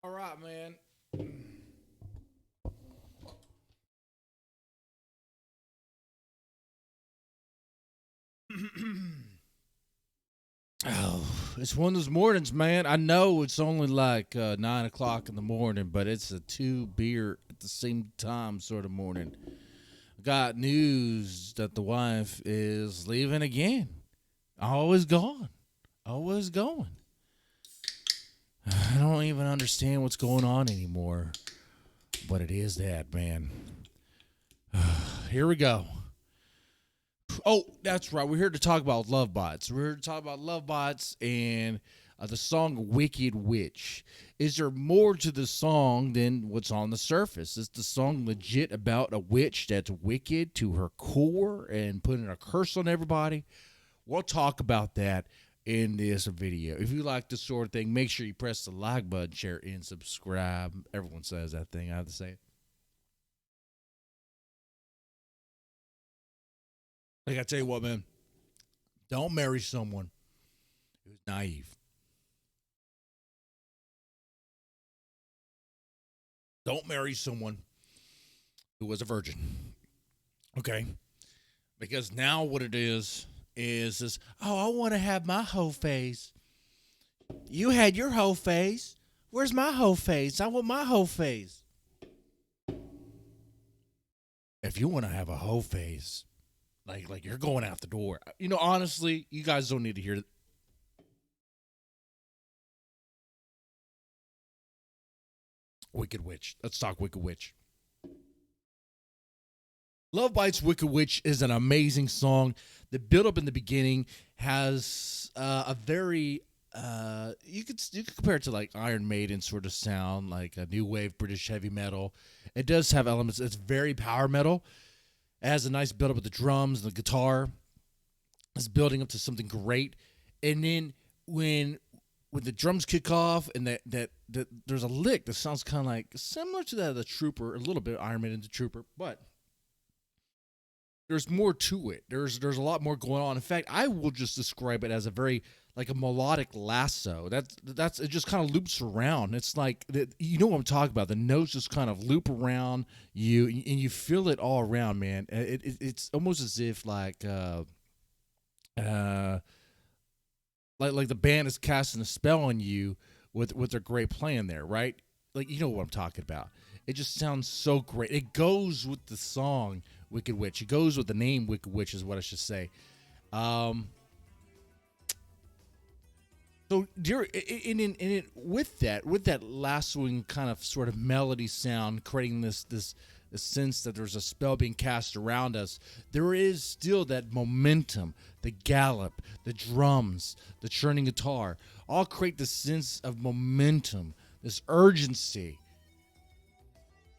All right, man. Oh, it's one of those mornings, man. I know it's only like 9 o'clock in the morning, but it's a two beer at the same time sort of morning. Got news that the wife is leaving again. Always gone. Always going. I don't even understand what's going on anymore. But it is that, man. Here we go. Oh, that's right. We're here to talk about love bots. We're here to talk about love bots and the song Wicked Witch. Is there more to the song than what's on the surface? Is the song legit about a witch that's wicked to her core and putting a curse on everybody? We'll talk about that in this video. If you like this sort of thing, make sure you press the like button, share, and subscribe. Everyone says that thing. I have to say it. Like I tell you what, man, don't marry someone who's naive. Don't marry someone who was a virgin. Okay? Because now what it is oh, I want to have my whole phase. You had your whole phase. Where's my whole phase? I want my whole phase. If you want to have a whole phase, like you're going out the door. Honestly, you guys don't need to hear Wicked Witch. Let's talk Wicked Witch. Love Bites Wicked Witch is an amazing song. The build up in the beginning has a very you could compare it to like Iron Maiden sort of sound, like a new wave British heavy metal. It does have elements. It's very power metal. It has a nice build up with the drums, the guitar. It's building up to something great, and then when the drums kick off and that there's a lick that sounds kind of like similar to that of the Trooper, a little bit Iron Maiden, the Trooper, but there's more to it. There's a lot more going on. In fact, I will just describe it as a very like a melodic lasso. That's it. Just kind of loops around. It's like you know what I'm talking about. The notes just kind of loop around you, and you feel it all around, man. It's almost as if uh, like the band is casting a spell on you with their great playing there, right? Like you know what I'm talking about. It just sounds so great. It goes with the song Wicked Witch. It goes with the name Wicked Witch is what I should say. Um, so dear, with that lassoing kind of sort of melody sound, creating this sense that there's a spell being cast around us, there is still that momentum, the gallop, the drums, the churning guitar, all create this sense of momentum, this urgency.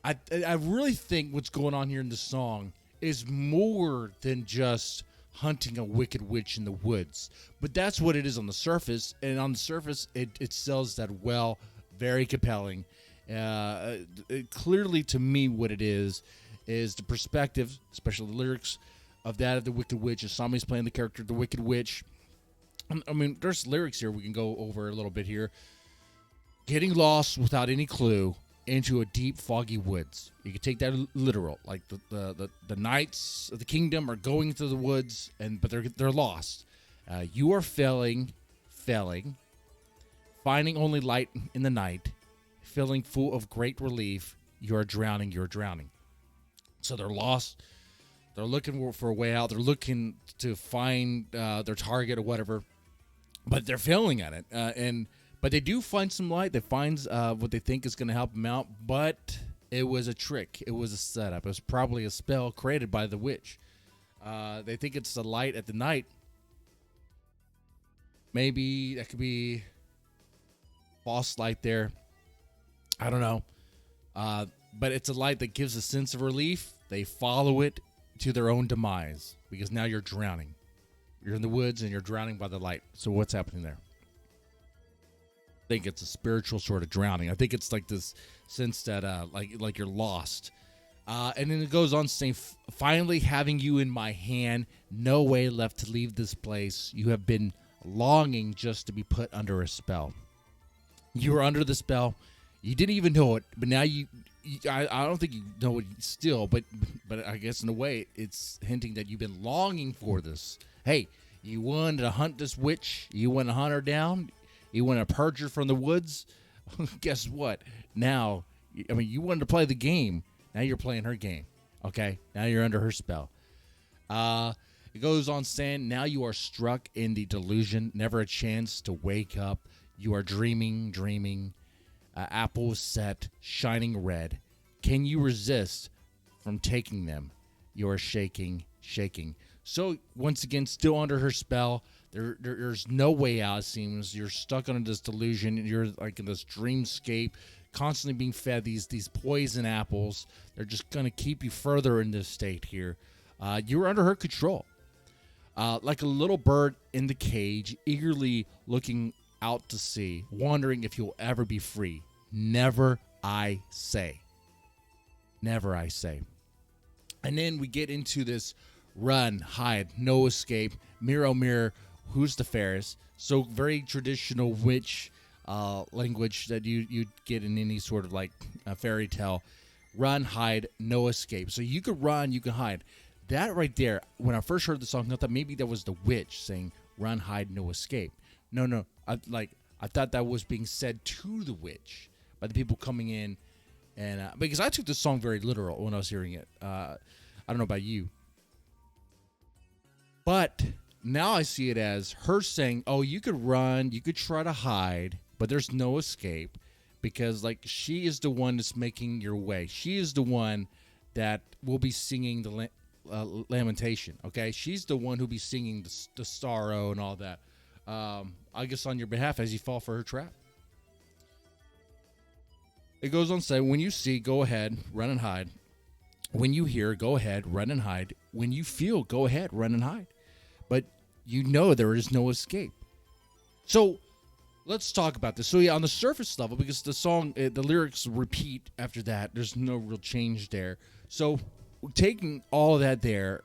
I really think what's going on here in the song is more than just hunting a wicked witch in the woods. But that's what it is on the surface. And on the surface, it sells that well, very compelling. Clearly, to me, what it is the perspective, especially the lyrics of that of the Wicked Witch. As somebody's playing the character, the Wicked Witch. I mean, there's lyrics here we can go over a little bit here. Getting lost without any clue into a deep, foggy woods. You can take that literal. Like the knights of the kingdom are going through the woods, but they're lost. You are failing, finding only light in the night, feeling full of great relief. You are drowning. You're drowning. So they're lost. They're looking for a way out. They're looking to find their target or whatever, but they're failing at it. But they do find some light. They find what they think is going to help them out, but it was a trick. It was a setup. It was probably a spell created by the witch. They think it's the light at the night. Maybe that could be false light there. I don't know. But it's a light that gives a sense of relief. They follow it to their own demise because now you're drowning. You're in the woods and you're drowning by the light. So what's happening there? I think it's a spiritual sort of drowning. I think it's like this sense that like you're lost. And then it goes on saying, finally having you in my hand, no way left to leave this place. You have been longing just to be put under a spell. You are under the spell. You didn't even know it, but now I don't think you know it still, but I guess in a way it's hinting that you've been longing for this. Hey, you wanted to hunt this witch. You want to hunt her down. You want to purge her from the woods. Guess what? Now, I mean, you wanted to play the game. Now you're playing her game. Okay? Now you're under her spell. It goes on saying, now you are struck in the delusion, never a chance to wake up. You are dreaming. Apples set, shining red. Can you resist from taking them? You are shaking. So, once again, still under her spell. There's no way out, it seems. You're stuck under this delusion. You're like in this dreamscape, constantly being fed these poison apples. They're just going to keep you further in this state here. You're under her control. Like a little bird in the cage, eagerly looking out to sea, wondering if you'll ever be free. Never, I say. Never, I say. And then we get into this run, hide, no escape, mirror, mirror, who's the fairest? So very traditional witch language that you'd get in any sort of like a fairy tale. Run, hide, no escape. So you could run, you can hide. That right there, when I first heard the song, I thought maybe that was the witch saying, run, hide, no escape. No. I thought that was being said to the witch by the people coming in. And because I took this song very literal when I was hearing it. I don't know about you. But now I see it as her saying, oh, you could run, you could try to hide, but there's no escape. Because, like, she is the one that's making your way. She is the one that will be singing the lamentation, okay? She's the one who'll be singing the sorrow and all that. I guess on your behalf as you fall for her trap. It goes on to say, when you see, go ahead, run and hide. When you hear, go ahead, run and hide. When you feel, go ahead, run and hide. But you know there is no escape. So let's talk about this. So yeah, on the surface level, because the song, the lyrics repeat after that, there's no real change there. So taking all of that there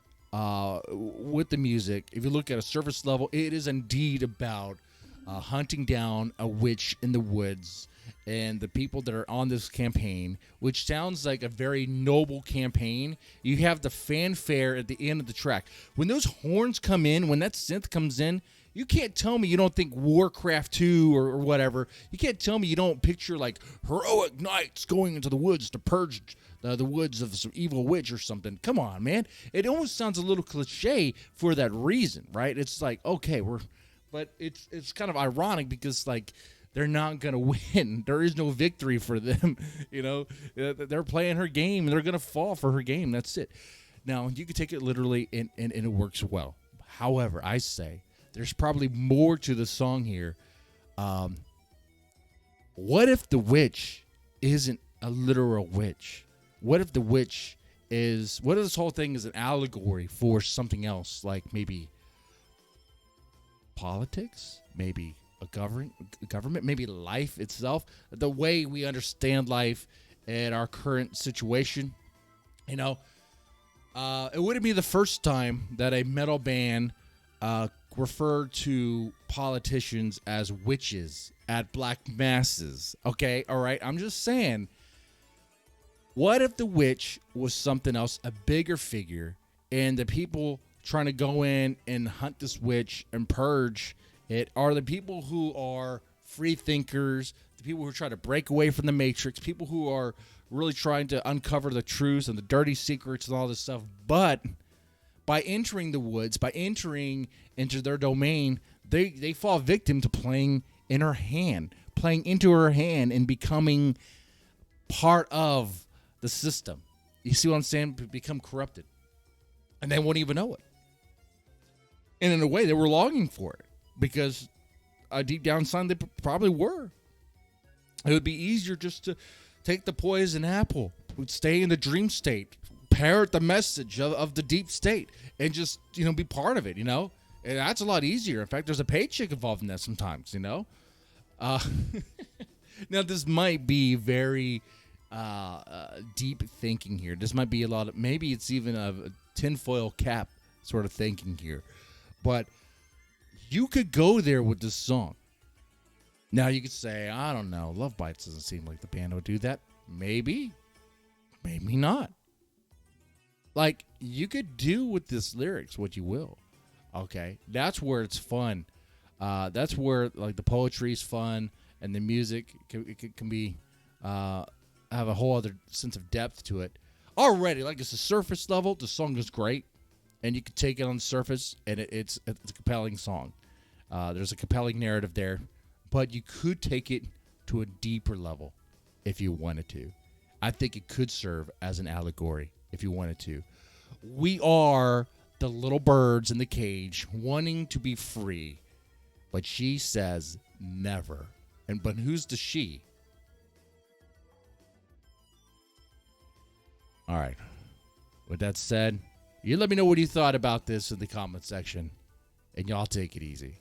with the music, if you look at a surface level, it is indeed about hunting down a witch in the woods and the people that are on this campaign, which sounds like a very noble campaign. You have the fanfare at the end of the track. When those horns come in, when that synth comes in, you can't tell me you don't think Warcraft 2 or whatever. You can't tell me you don't picture like heroic knights going into the woods to purge the woods of some evil witch or something. Come on, man. It almost sounds a little cliche for that reason, right? It's like, okay, but it's kind of ironic because like they're not going to win. There is no victory for them. You know, they're playing her game and they're going to fall for her game. That's it. Now, you can take it literally and it works well. However, I say there's probably more to the song here. What if the witch isn't a literal witch? What if the witch is, what if this whole thing is an allegory for something else, like maybe politics, maybe a government, maybe life itself, the way we understand life in our current situation? You know, it wouldn't be the first time that a metal band referred to politicians as witches at black masses. Okay, all right, I'm just saying, what if the witch was something else, a bigger figure, and the people trying to go in and hunt this witch and purge it are the people who are free thinkers, the people who try to break away from the matrix, people who are really trying to uncover the truths and the dirty secrets and all this stuff. But by entering the woods, by entering into their domain, they fall victim to playing into her hand and becoming part of the system. You see what I'm saying? Become corrupted. And they won't even know it. And in a way, they were longing for it because deep down inside, they probably were. It would be easier just to take the poison apple, stay in the dream state, parrot the message of the deep state, and just, be part of it, And that's a lot easier. In fact, there's a paycheck involved in that sometimes, Now, this might be very deep thinking here. This might be a lot of, maybe it's even a tinfoil cap sort of thinking here. But you could go there with this song. Now you could say, I don't know, Love Bites doesn't seem like the band would do that. Maybe, maybe not. Like, you could do with this lyrics what you will. Okay, that's where it's fun. That's where like the poetry's fun and the music can be have a whole other sense of depth to it. Already, like it's a surface level. The song is great, and you can take it on the surface, and it's a compelling song. There's a compelling narrative there, but you could take it to a deeper level if you wanted to. I think it could serve as an allegory if you wanted to. We are the little birds in the cage wanting to be free, but she says never. But who's the she? All right. With that said, you let me know what you thought about this in the comment section, and y'all take it easy.